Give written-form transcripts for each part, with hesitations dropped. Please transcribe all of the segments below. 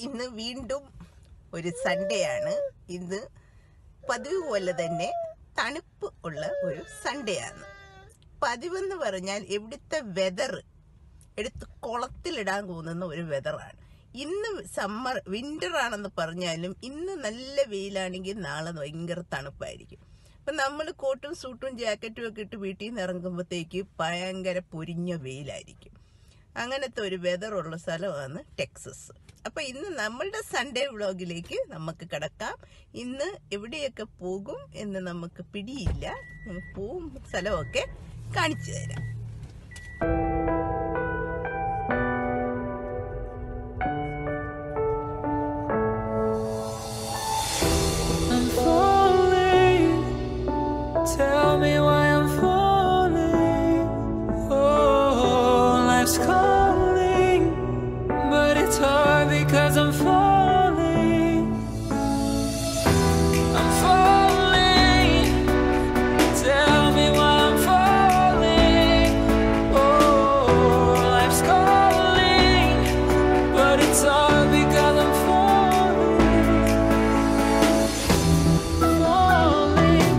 ഇന്ന് വീണ്ടും ഒരു സൺഡേ ആണ്. ഇന്ന് പതിവ് പോലെ തന്നെ തണുപ്പ് ഉള്ള ഒരു സൺഡേ ആണ്. പതിവെന്ന് പറഞ്ഞാൽ ഇവിടുത്തെ വെതർ എടുത്ത് കുളത്തിലിടാൻ തോന്നുന്ന ഒരു വെതറാണ്. ഇന്ന് വിന്റർ ആണെന്ന് പറഞ്ഞാലും ഇന്ന് നല്ല വെയിലാണെങ്കിൽ നാളെ ഭയങ്കര തണുപ്പായിരിക്കും. അപ്പം നമ്മൾ കോട്ടും സൂട്ടും ജാക്കറ്റും ഒക്കെ ഇട്ട് വീട്ടിൽ നിന്ന് ഇറങ്ങുമ്പോഴത്തേക്ക് ഭയങ്കര പൊരിഞ്ഞ വെയിലായിരിക്കും. അങ്ങനത്തെ ഒരു വെതറുള്ള സ്ഥലമാണ് ടെക്സസ്. അപ്പൊ ഇന്ന് നമ്മളുടെ സൺഡേ വ്ളോഗിലേക്ക് നമുക്ക് കിടക്കാം. ഇന്ന് എവിടെയൊക്കെ പോകും എന്ന് നമുക്ക് പിടിയില്ല. പോവും സ്ഥലമൊക്കെ കാണിച്ചു തരാം. Because I'm falling, I'm falling. Tell me why I'm falling. Oh, life's calling, but it's all because I'm falling, falling,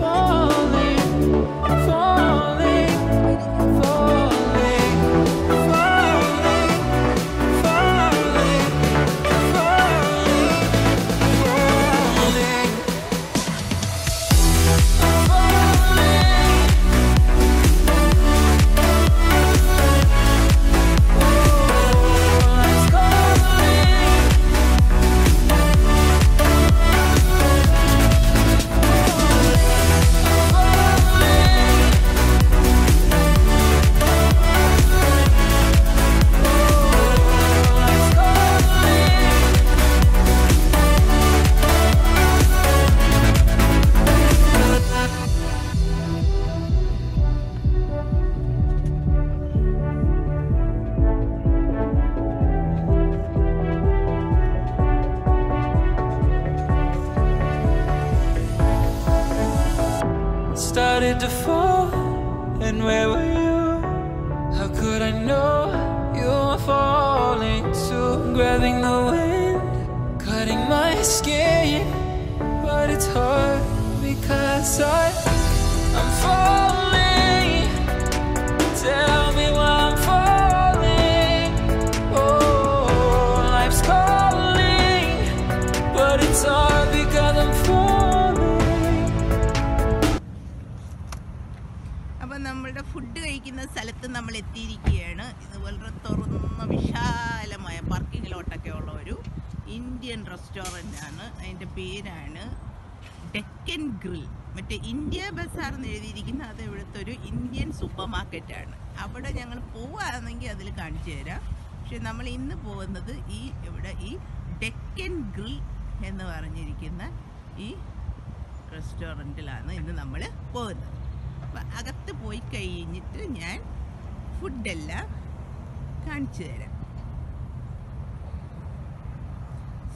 falling, falling, falling, falling. Started to fall, and where were you? How could I know you were falling too? Grabbing the wind, cutting my skin, but it's hard because I'm falling. Tell me why I'm falling. Oh, life's calling, but it's hard because I'm falling. അപ്പം നമ്മളുടെ food കഴിക്കുന്ന സ്ഥലത്ത് നമ്മൾ എത്തിയിരിക്കുകയാണ്. ഇത് വളരെ തുറന്ന വിശാലമായ പാർക്കിംഗ് ലോട്ടൊക്കെ ഉള്ള ഒരു ഇന്ത്യൻ റെസ്റ്റോറൻ്റ് ആണ്. അതിൻ്റെ പേരാണ് ഡെക്കൻ ഗ്രിൽ. മറ്റേ ഇന്ത്യ ബസാർ എന്ന് എഴുതിയിരിക്കുന്ന അത് ഇവിടുത്തെ ഒരു ഇന്ത്യൻ സൂപ്പർ മാർക്കറ്റാണ്. അവിടെ ഞങ്ങൾ പോവുകയാണെങ്കിൽ അതിൽ കാണിച്ചു തരാം. പക്ഷെ നമ്മൾ ഇന്ന് പോകുന്നത് ഇവിടെ ഈ ഡെക്കൻ ഗ്രിൽ എന്ന് പറഞ്ഞിരിക്കുന്ന ഈ റെസ്റ്റോറൻറ്റിലാണ് ഇന്ന് നമ്മൾ പോകുന്നത്. അപ്പം അകത്ത് പോയി കഴിഞ്ഞിട്ട് ഞാൻ ഫുഡെല്ലാം കാണിച്ചു തരാം.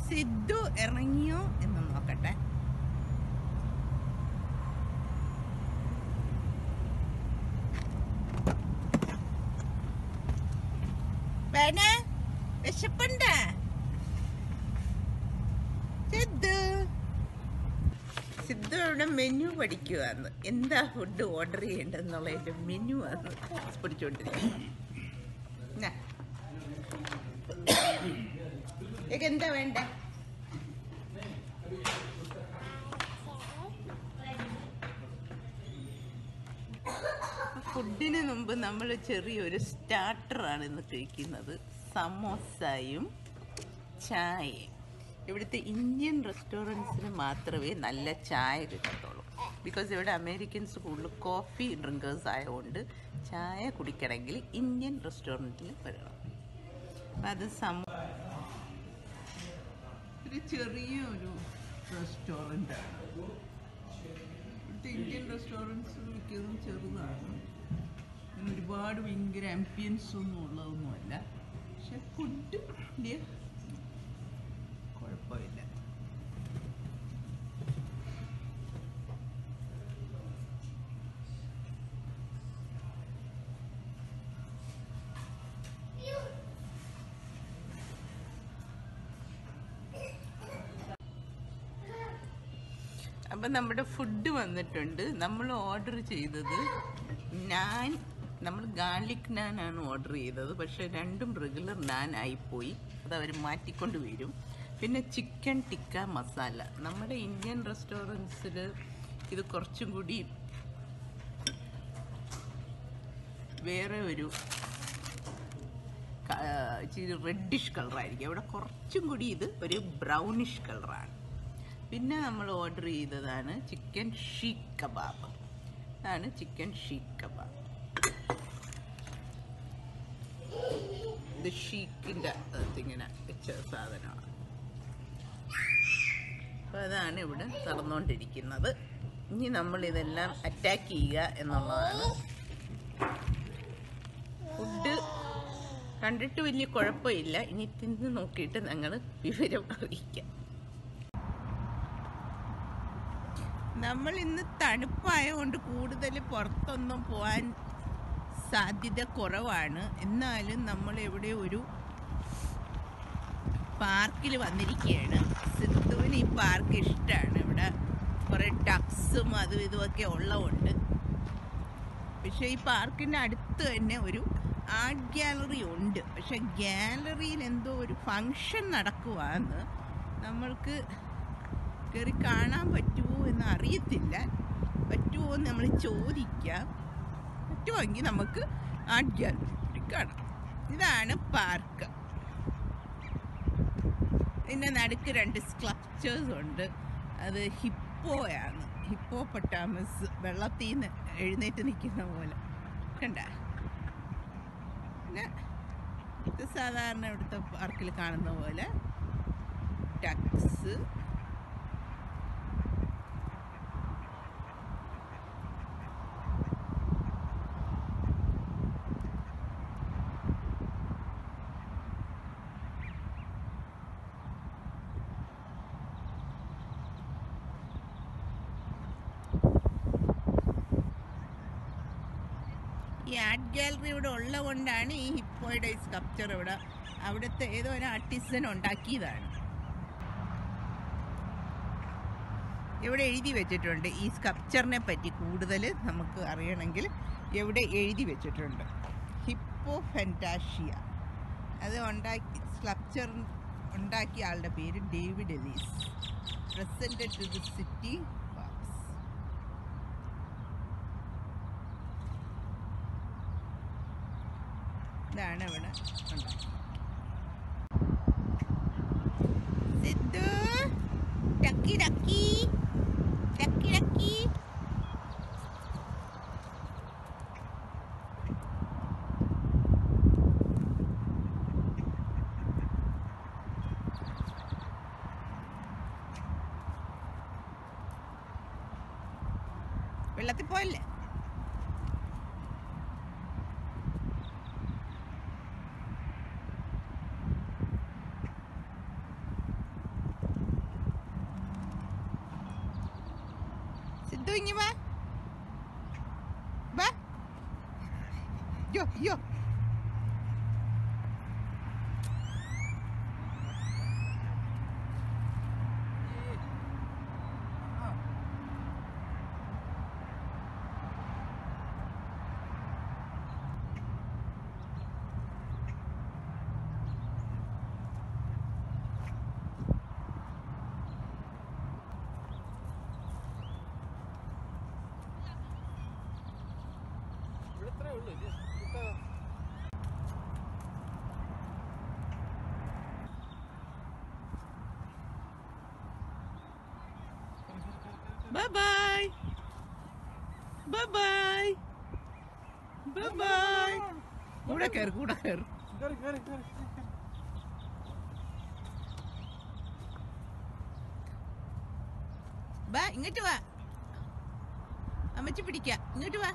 സിദ്ധു ഇറങ്ങിയോ എന്ന് നോക്കട്ടെ. വേണ വിശപ്പുണ്ട സിദ്ധു? സിദ്ധു ഇവിടെ മെനു പഠിക്കുവാന്ന്. എന്താ ഫുഡ് ഓർഡർ ചെയ്യേണ്ടതെന്നുള്ളതിൻ്റെ മെനു ആണ് പഠിച്ചുകൊണ്ടിരിക്കുന്നത്. എന്താ വേണ്ട? ഫുഡിന് മുമ്പ് നമ്മൾ ചെറിയൊരു സ്റ്റാർട്ടറാണ് ഇന്ന് കഴിക്കുന്നത്. സമോസയും ചായയും. ഇവിടുത്തെ ഇന്ത്യൻ റെസ്റ്റോറൻറ്റ്സിന് മാത്രമേ നല്ല ചായ കിട്ടത്തുള്ളൂ. ബിക്കോസ് ഇവിടെ അമേരിക്കൻസ് കൂടുതൽ കോഫി ഡ്രിങ്കേഴ്സ് ആയതുകൊണ്ട് ചായ കുടിക്കണമെങ്കിൽ ഇന്ത്യൻ റെസ്റ്റോറൻറ്റിൽ വരണം. അപ്പം അത് ഒരു ചെറിയൊരു റെസ്റ്റോറൻ്റാണ്. ഇവിടുത്തെ ഇന്ത്യൻ റെസ്റ്റോറൻറ്റ്സ് മിക്കതും ചെറുതാണ്. ഒരുപാട് ഭയങ്കര ആംബിയൻസ് ഒന്നും ഉള്ളതൊന്നുമല്ല. പക്ഷെ ഫുഡ് വലിയ കുഴപ്പമില്ല. അപ്പം നമ്മുടെ ഫുഡ് വന്നിട്ടുണ്ട്. നമ്മൾ ഓർഡർ ചെയ്തത് നമ്മൾ ഗാർലിക് നാനാണ് ഓർഡർ ചെയ്തത്. പക്ഷെ രണ്ടും റെഗുലർ നാൻ ആയിപ്പോയി. അത് അവർ മാറ്റിക്കൊണ്ട് വരും. പിന്നെ ചിക്കൻ ടിക്ക മസാല. നമ്മുടെ ഇന്ത്യൻ റെസ്റ്റോറൻറ്റ്സിൽ ഇത് കുറച്ചും കൂടി വേറെ ഒരു ഇച്ചിരി റെഡിഷ് കളറായിരിക്കും. അവിടെ കുറച്ചും കൂടി ഇത് ഒരു ബ്രൗണിഷ് കളറാണ്. പിന്നെ നമ്മൾ ഓർഡർ ചെയ്തതാണ് ചിക്കൻ ഷീഖ് കബാബ്. ഇതാണ് ചിക്കൻ ഷീഖ് കബാബ്. ഇത് ഷീക്കിൻ്റെ ഇങ്ങനെ വെച്ച സാധനമാണ്. അപ്പോൾ അതാണ് ഇവിടെ നടന്നുകൊണ്ടിരിക്കുന്നത്. ഇനി നമ്മളിതെല്ലാം അറ്റാക്ക് ചെയ്യുക എന്നുള്ളതാണ്. ഫുഡ് കണ്ടിട്ട് വലിയ കുഴപ്പമില്ല. ഇനി തിന്ന് നോക്കിയിട്ട് ഞങ്ങൾ വിവരം അറിയിക്കാം. നമ്മൾ ഇന്ന് തണുപ്പായതുകൊണ്ട് കൂടുതൽ പുറത്തൊന്നും പോകാൻ സാധ്യത കുറവാണ്. എന്നാലും നമ്മൾ ഇവിടെ ഒരു പാർക്കിൽ വന്നിരിക്കുകയാണ്. സിദ്ധുവിന് ഈ പാർക്ക് ഇഷ്ടമാണ്. ഇവിടെ കുറേ ഡക്സും അതും ഇതുമൊക്കെ ഉള്ളതുകൊണ്ട്. പക്ഷേ ഈ പാർക്കിൻ്റെ അടുത്ത് തന്നെ ഒരു ആർട്ട് ഗാലറി ഉണ്ട്. പക്ഷെ ഗാലറിയിൽ എന്തോ ഒരു ഫങ്ഷൻ നടക്കുവാന്ന്. നമ്മൾക്ക് കയറി കാണാൻ പറ്റുമോ എന്ന് അറിയത്തില്ല. പറ്റുമോ എന്ന് നമ്മൾ ചോദിക്കാം. പറ്റുമെങ്കിൽ നമുക്ക് ആർട്ട് ഗാലറി കാണാം. ഇതാണ് പാർക്ക്. ഇതിൻ്റെ നടുക്ക് 2 സ്കൾപ്ചേഴ്സ് ഉണ്ട്. അത് ഹിപ്പോയാണ്. ഹിപ്പോപ്പൊട്ടാമസ് വെള്ളത്തിൽ നിന്ന് എഴുന്നേറ്റ് നിൽക്കുന്ന പോലെ കണ്ട. പിന്നെ ഇത് സാധാരണ ഇവിടുത്തെ പാർക്കിൽ കാണുന്ന പോലെ ഡക്സ്. ഈ ആർട്ട് ഗാലറി ഇവിടെ ഉള്ളത് കൊണ്ടാണ് ഈ ഹിപ്പോയുടെ സ്കൾപ്ചർ ഇവിടെ അവിടുത്തെ ഏതോ ഒരു ആർട്ടിസ്റ്റൻ ഉണ്ടാക്കിയതാണ്. ഇവിടെ എഴുതി വെച്ചിട്ടുണ്ട് ഈ സ്കൾപ്ചറിനെ പറ്റി കൂടുതൽ നമുക്ക് അറിയണമെങ്കിൽ എവിടെ എഴുതി വെച്ചിട്ടുണ്ട്. Hippo Fantasia. അത് സ്കൾപ്ചർ ഉണ്ടാക്കിയ ആളുടെ പേര് David Ellis. Presented to the city parks. ഇതാണ് ഇവിടെ ഉണ്ടാക്കി. സിദ്ധു ടക്കി ടക്കി ടക്കി ടക്കി. വെള്ളത്തിൽ പോയല്ലേ? സിദ്ധു ഇങ്ങ് വാ. വാ. യോ യോ. Bye bye. Bye bye bye bye. കൂടെ കയറി കൂടെ കയറി. വാ ഇങ്ങോട്ട് വാ, അമ്മച്ചി പിടിക്കാം. ഇങ്ങോട്ട് വാ.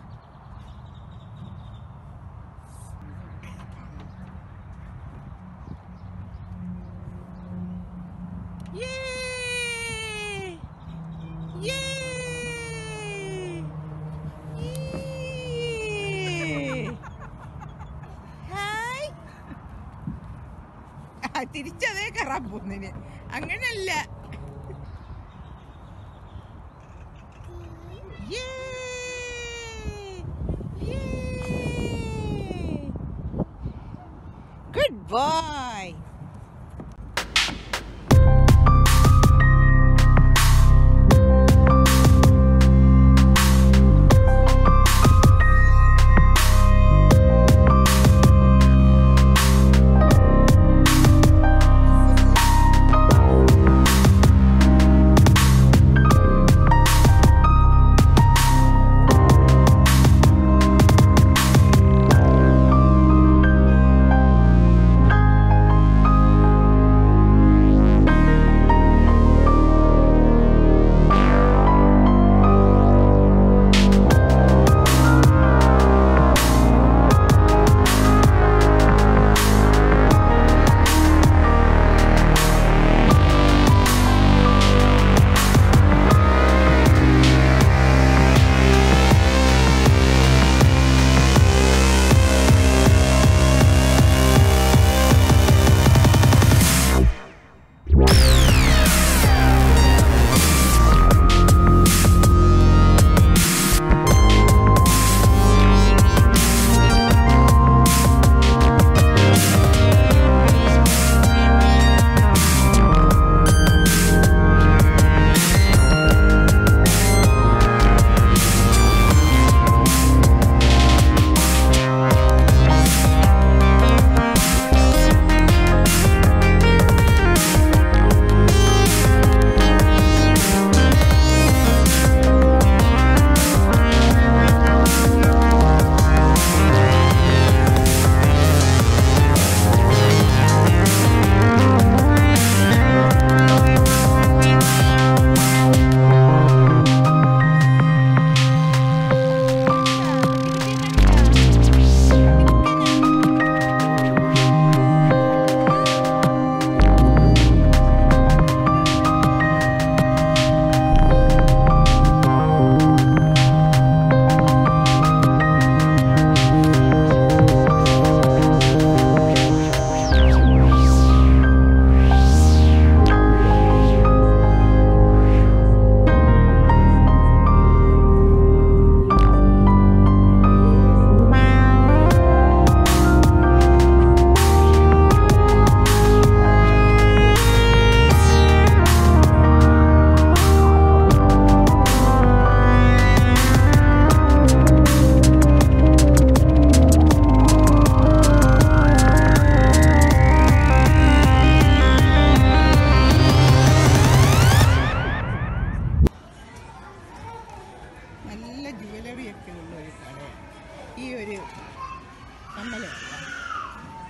തിരിച്ചതേ കയറാൻ പോകുന്നതിന് അങ്ങനല്ല. Good bye.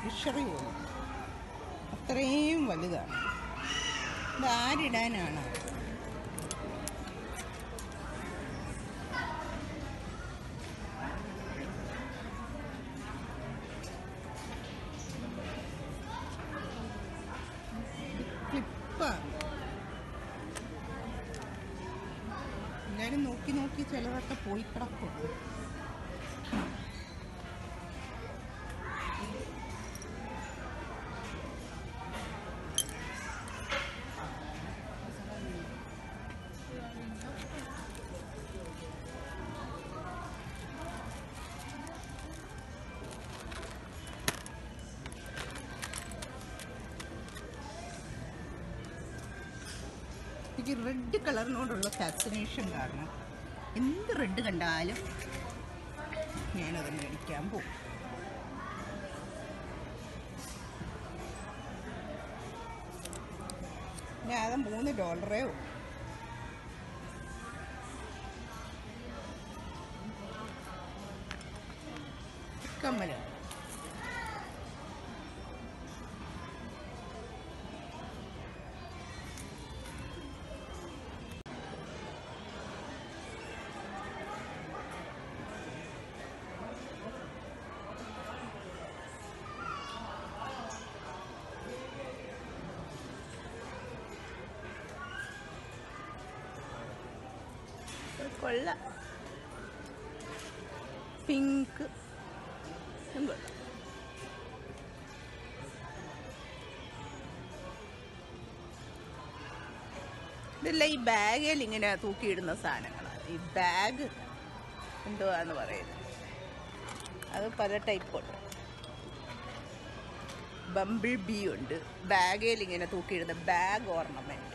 ഫിഷറി പോലും അത്രയും വലുതാണ്. ഇത് ആരിടാനാണ്? ക്ലിപ്പാണ്. എല്ലാവരും നോക്കി നോക്കി ചിലതൊക്കെ പോയി കിടക്കും. എനിക്ക് റെഡ് കളറിനോടുള്ള ഫാസിനേഷൻ കാരണം എന്ത് റെഡ് കണ്ടാലും ഞാനത് മേടിക്കാൻ പോകും. ഞാൻ അത് $3 ഉള്ളൂ. കമ്മലുണ്ട്. കൊള്ള പിങ്ക് ഇതെല്ലാം ഈ ബാഗിൽ ഇങ്ങനെ തൂക്കിയിടുന്ന സാധനങ്ങളാണ്. ഈ ബാഗ് എന്തുവാന്ന് പറയുന്നത്, അത് പല ടൈപ്പുണ്ട്. ബംബിൾ ബീ ഉണ്ട്, ബാഗിൽ ഇങ്ങനെ തൂക്കിയിടുന്ന ബാഗ് ഓർണമെന്റ്.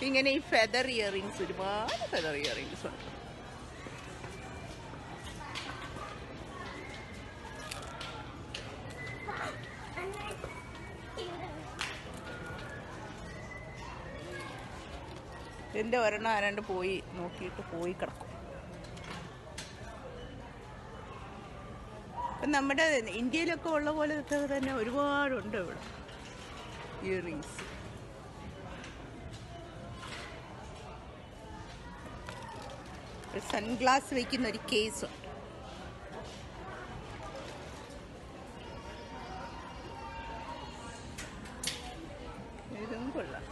ഇങ്ങനെ ഈ ഫെദർ ഇയറിങ്സ്, ഒരുപാട് ഫെദർ ഇയറിങ്സ് ഉണ്ട്. എൻ്റെ ഒരെണ്ണം ആരാണ്ട് പോയി നോക്കിയിട്ട് പോയി കിടക്കും. ഇപ്പം നമ്മുടെ ഇന്ത്യയിലൊക്കെ ഉള്ള പോലെ തന്നെ ഒരുപാടുണ്ട് ഇവിടെ ഇയറിങ്സ്. സൺഗ്ലാസ് വയ്ക്കുന്ന ഒരു കേസുണ്ട്. ഇതും കൊള്ളാം.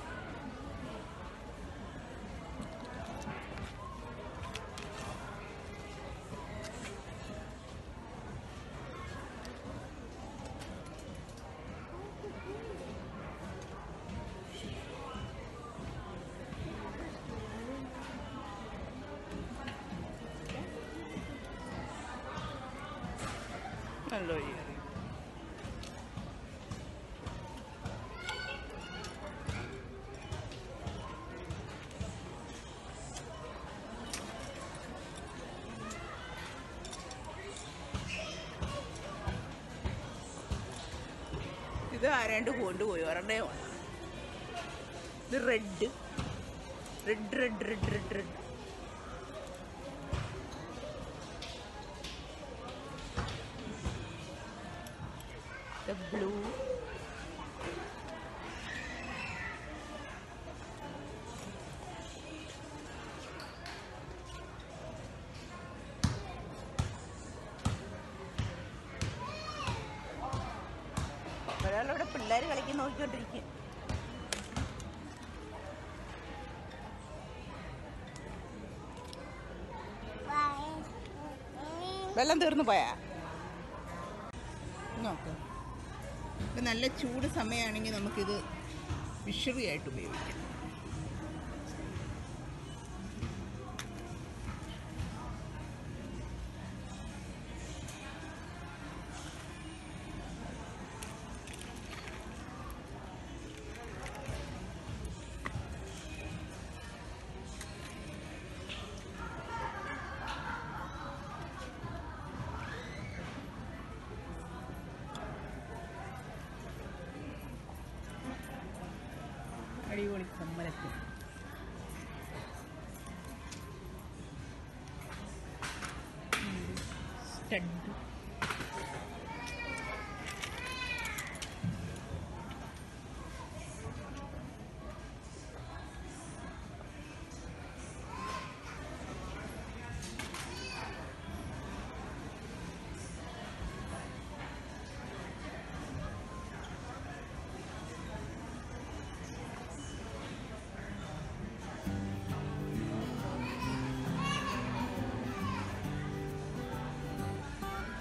നല്ല ഇയറിങ്. ഇത് ആരാണ്ട് കൊണ്ടുപോയി, ഒരെണ്ണേ വേണം. ഇത് red red red red red red blue. ഒരാളവിടെ പിള്ളേർ കളിക്കുന്ന നോക്കിക്കൊണ്ടിരിക്കും. വെള്ളം തീർന്നു പോയാ നോക്ക്. ഇപ്പം നല്ല ചൂട് സമയമാണെങ്കിൽ നമുക്കിത് ഫിഷറി ആയിട്ട് ഉപയോഗിക്കാം. അടിപൊളി കമ്മലൊക്കെ. സ്റ്റഡ്.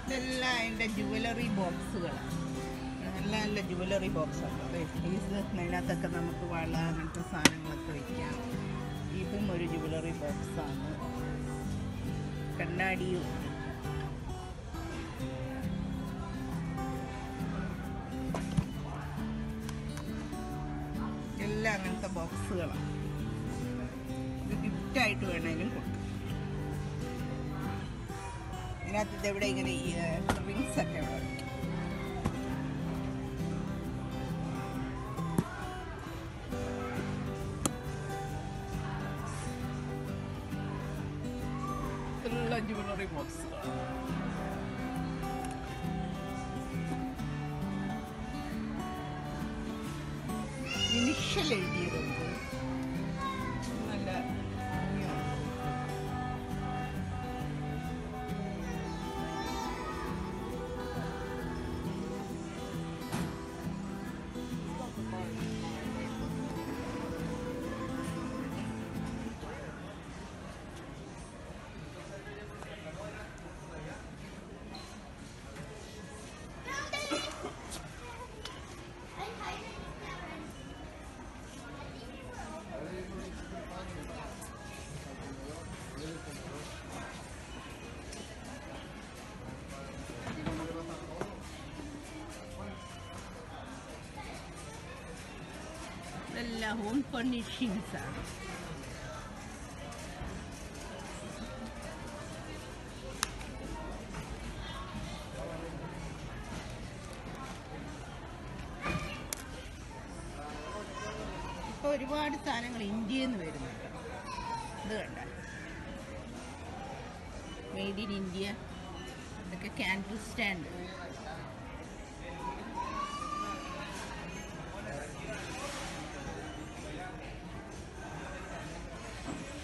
ഇതെല്ലാം അതിൻ്റെ ജുവലറി ബോക്സുകളാണ്. നല്ല നല്ല ജുവലറി ബോക്സാണ്. അതിനകത്തൊക്കെ നമുക്ക് വള അങ്ങനത്തെ സാധനങ്ങളൊക്കെ വയ്ക്കാം. ഇതും ഒരു ജുവലറി ബോക്സാണ്. കണ്ണാടിയും ഉണ്ട്. എല്ലാം അങ്ങനത്തെ ബോക്സുകളാണ്. ഇത് ഗിഫ്റ്റായിട്ട് വേണമെങ്കിലും കൊടുക്കും. ഇതിനകത്ത് ഇതെവിടെ ഇങ്ങനെ റിങ്സ് ഒക്കെ ഇവിടെ വയ്ക്കും. നീളത്തിലുള്ള ജ്വല്ലറി ബോക്സ്. ഇനിഷ്യൽ എഴുതിയതുണ്ട്. നല്ല ഇതെല്ലാം ഹോം ഫർണിഷിങ്സ് ആണ്. ഇപ്പൊ ഒരുപാട് സാധനങ്ങൾ ഇന്ത്യയിൽ നിന്ന് വരുന്നുണ്ട്. ഇത് കണ്ട മെയ്ഡ് ഇൻ ഇന്ത്യ. ഇതൊക്കെ ക്യാൻഡിൽ സ്റ്റാൻഡ്.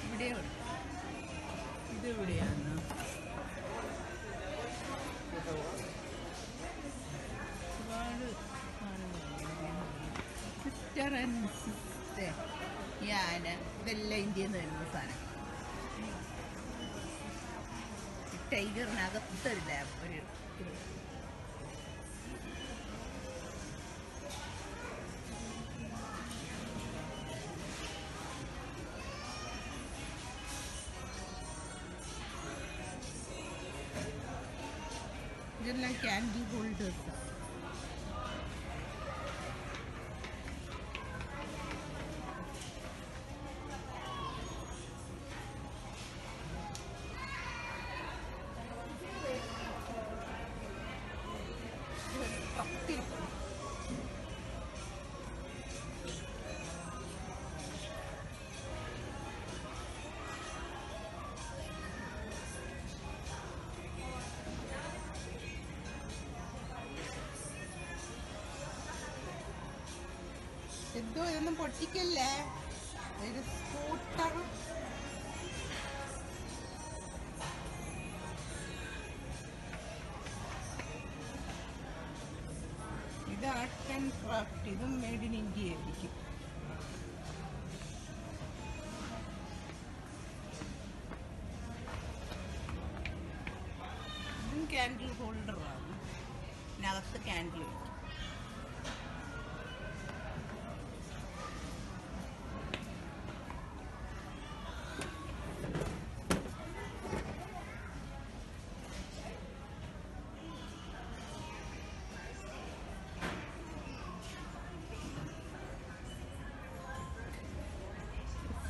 ഇവിടെയുണ്ട്. ഇതെവിടെയാണ്? ഒരുപാട് സിസ്റ്റർ ആൻഡ് സിസ്റ്റർ ഞാൻ ഇതെല്ലാം ഇന്ത്യയിൽ നിന്ന് വരുന്ന സാധനം. ടൈഗറിനകത്തൊരു ലാബ് ഒരു ഇതെല്ലാം ക്യാൻഡിൽ ഹോൾഡേഴ്സ്. എന്തോ ഇതൊന്നും പൊട്ടിക്കല്ലേ. ഒരു സ്കൂട്ടർ. ഇത് ആർട്ട് ആൻഡ് ക്രാഫ്റ്റ്. ഇതും മെയ്ഡ് ഇൻ ഇന്ത്യ ആയിരിക്കും. ഇതും ക്യാൻഡിൽ ഹോൾഡറാണ്. ഇതിനകത്ത് ക്യാൻഡിൽ വയ്ക്കും.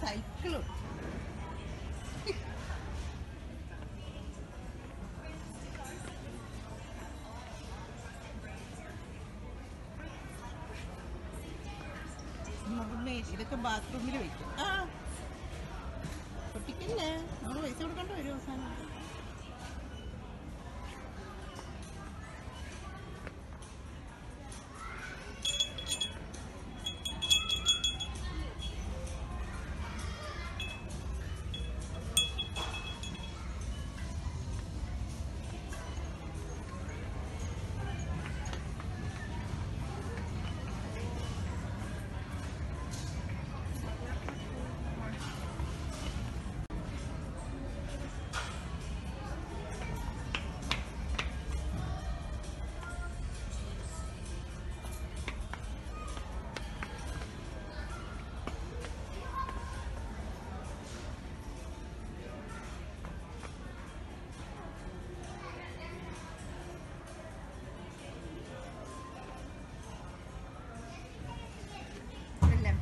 സൈക്കിളും ഇതൊക്കെ ബാത്റൂമിൽ വെക്കും. ആ പൊട്ടിക്കല്ലേ, നമ്മൾ പൈസ കൊടുക്കേണ്ട വരും അവസാനം.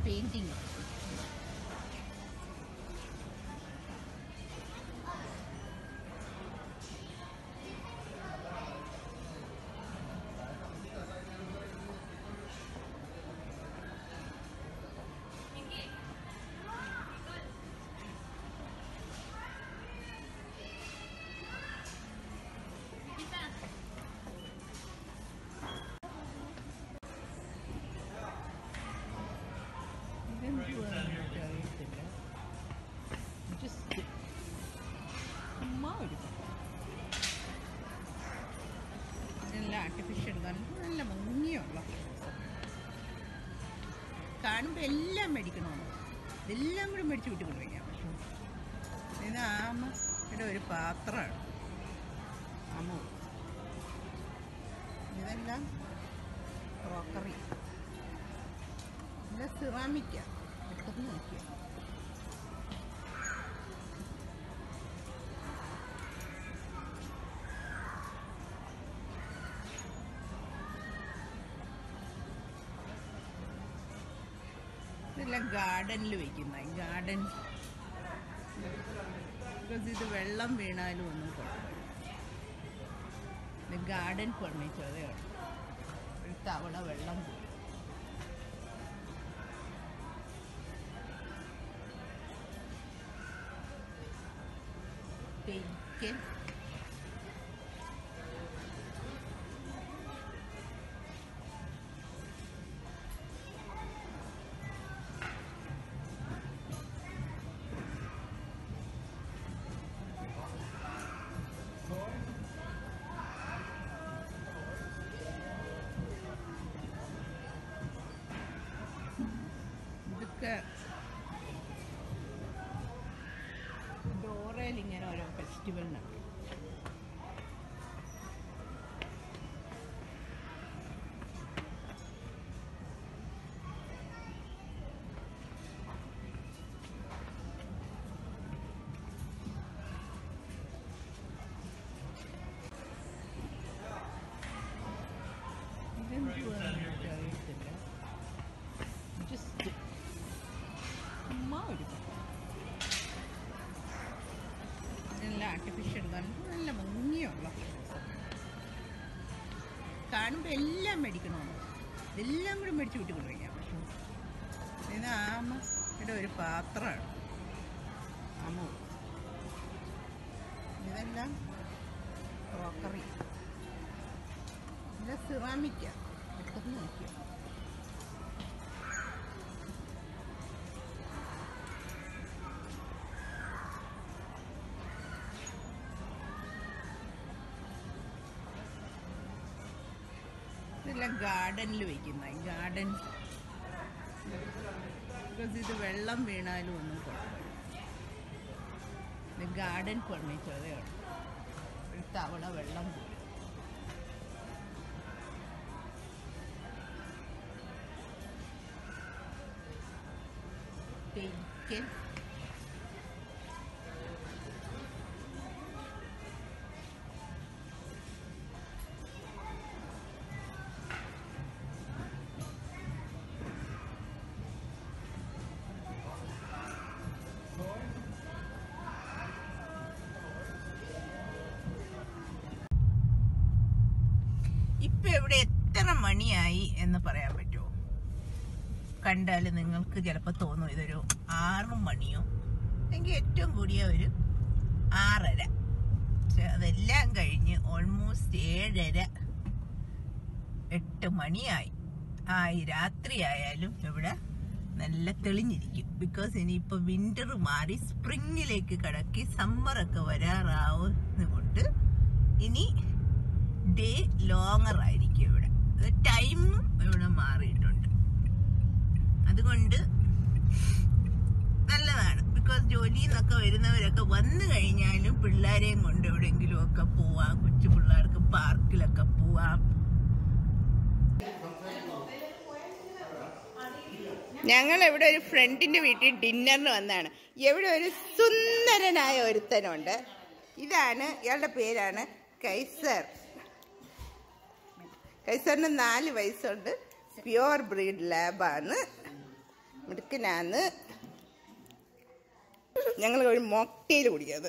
പെയിന്റിങ്. കാണുമ്പോൾ എല്ലാം മേടിക്കണമെന്ന്, ഇതെല്ലാം കൂടി മേടിച്ച് വീട്ടിൽ കൊണ്ടുവയ്ക്കാം. പക്ഷേ ഇത് ആമയുടെ ഒരു പാത്രമാണ്. ആമ ഇതെല്ലാം ക്രോക്കറി, ഇതെല്ലാം സിറാമിക്കാണ്. പെട്ടെന്ന് നോക്കിയാൽ ഇതെല്ലാം ഗാർഡനിൽ വയ്ക്കുന്ന ഗാർഡൻ, ബിക്കോസ് ഇത് വെള്ളം വീണാലും ഒന്നും കുഴപ്പമില്ല. ഇത് ഗാർഡൻ ഫർണിച്ചറാണ്. ഒരു തവള വെള്ളം പോയി. ബേക്കൻ, ഇതൊക്കെ ഡോറയിൽ ഇങ്ങനെ ഓരോ ഫെസ്റ്റിവലിനാണ്. ഇതെന്തുവാണെന്ന് അറിയത്തില്ല. ജസ്റ്റ് ചുമ്മാ എടുക്കും. നല്ല ആർട്ടിഫിഷ്യൽ നല്ല ഭംഗിയുള്ള കാണുമ്പോൾ എല്ലാം മേടിക്കണമെന്ന്, ഇതെല്ലാം കൂടി മേടിച്ച് വീട്ടിൽ കൊണ്ടുവയ്ക്കാം. പക്ഷേ ഇത് ആമയുടെ ഒരു പാത്രമാണ്. ആമ ഇതെല്ലാം ക്രോക്കറി, ഇതെല്ലാം സിറാമിക്കാണ്. പെട്ടെന്ന് നോക്കിയാൽ ഇതെല്ലാം ഗാർഡനിൽ വയ്ക്കുന്ന ഗാർഡൻ, ബിക്കോസ് ഇത് വെള്ളം വീണാലും ഒന്നും കുഴപ്പമില്ല. ഇത് ഗാർഡൻ ഫർണിച്ചറാണ്. ഒരു തവള വെള്ളം പോയി. ബേക്കൻ, ഇപ്പൊ ഇവിടെ എത്ര മണിയായി എന്ന് പറയാൻ പറ്റുമോ? കണ്ടാൽ നിങ്ങൾക്ക് ചിലപ്പോൾ തോന്നും ഇതൊരു 6 മണിയോ അല്ലെങ്കിൽ ഏറ്റവും കൂടിയ ഒരു 6:30. പക്ഷെ അതെല്ലാം കഴിഞ്ഞ് ഓൾമോസ്റ്റ് 7:30 8 മണിയായി. രാത്രി ആയാലും ഇവിടെ നല്ല തെളിഞ്ഞിരിക്കും. ബിക്കോസ് ഇനിയിപ്പോൾ വിന്റർ മാറി സ്പ്രിങ്ങിലേക്ക് കടക്കി സമ്മറൊക്കെ വരാറാവുന്നതുകൊണ്ട് ഇനി ഡേ ലോങ്ങർ ആയിരിക്കും ഇവിടെ. ടൈമും ഇവിടെ മാറിയിട്ടുണ്ട്. അതുകൊണ്ട് നല്ലതാണ്. ബിക്കോസ് ജോലിയിൽ നിന്നൊക്കെ വരുന്നവരൊക്കെ വന്നു കഴിഞ്ഞാലും പിള്ളേരെയും കൊണ്ട് എവിടെയെങ്കിലും ഒക്കെ പോവാം. കൊച്ചു പിള്ളേർക്ക് പാർക്കിലൊക്കെ പോവാം. ഞങ്ങൾ ഇവിടെ ഒരു ഫ്രണ്ടിന്റെ വീട്ടിൽ ഡിന്നറിന് വന്നതാണ്. എവിടെ ഒരു സുന്ദരനായ ഒരുത്തനുണ്ട്. ഇതാണ്, ഇയാളുടെ പേരാണ് കൈസർ. കൈസറിന് 4 വയസ്സുണ്ട്. പ്യുവർ ബ്രീഡ് ലാബാണ്. മിടുക്കനാണ്. ഞങ്ങൾ ഒരു മോക്ടെയിൽ കുടിക്കുന്നത്.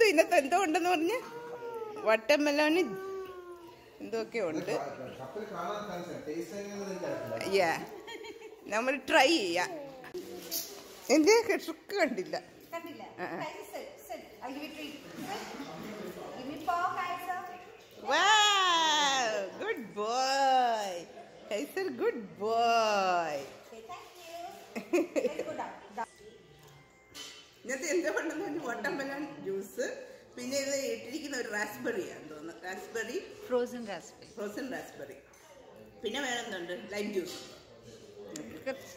ഇന്നത്തെ എന്തോ ഉണ്ടെന്ന് പറഞ്ഞ് വാട്ടർമെലോന് എന്തൊക്കെ ഉണ്ട്. നമ്മൾ ട്രൈ ചെയ്യാം. എന്റെ ട്രിക്ക് കണ്ടില്ല. Good boy Kaiser, good boy. ഇന്നത്തെ എന്തോ ഉണ്ടെന്ന് പറഞ്ഞ് വാട്ടർമെലോൺ ജ്യൂസ്, പിന്നെ ഇത് ഇട്ടിരിക്കുന്ന ഒരു റാസ്ബെറിയാന്ന് തോന്നുന്നു. Raspberry, frozen raspberry. പിന്നെ വേറെ എന്തുണ്ട്? Lime juice.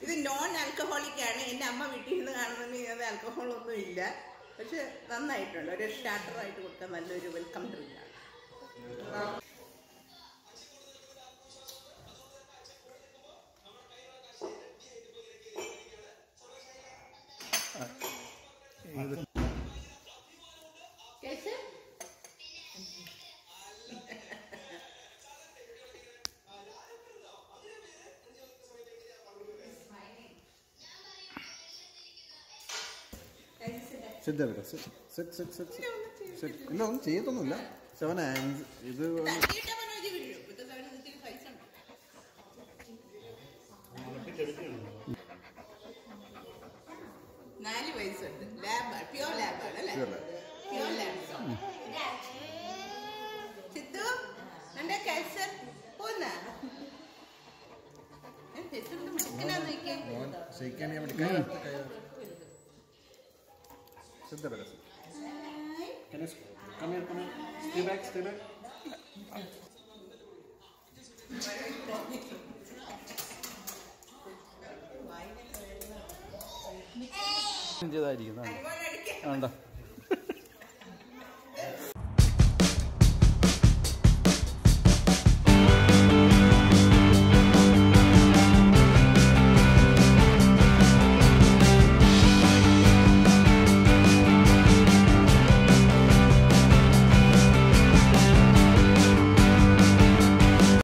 ഇത് നോൺ ആൽക്കഹോളിക് ആണ്. എൻ്റെ അമ്മ വീട്ടിൽ നിന്ന് കാണുന്നതിന് അത് ആൽക്കഹോളൊന്നും ഇല്ല. പക്ഷെ നന്നായിട്ടുണ്ട്. ഒരു സ്റ്റാർട്ടറായിട്ട് കൊടുക്കാൻ നല്ലൊരു വെൽക്കം ഡ്രിങ്കാണ്. ഇല്ല ഒന്നും ചെയ്യത്തൊന്നുമില്ല. ഇത് 4 വയസ്സുണ്ട്. ലാബാണ്, പ്യോർ ലാബാണ് അല്ലേ? Pure lab. ചിത്തു എന്റെ കാസർ പോന്ന ചെയ്തായിരിക്കും.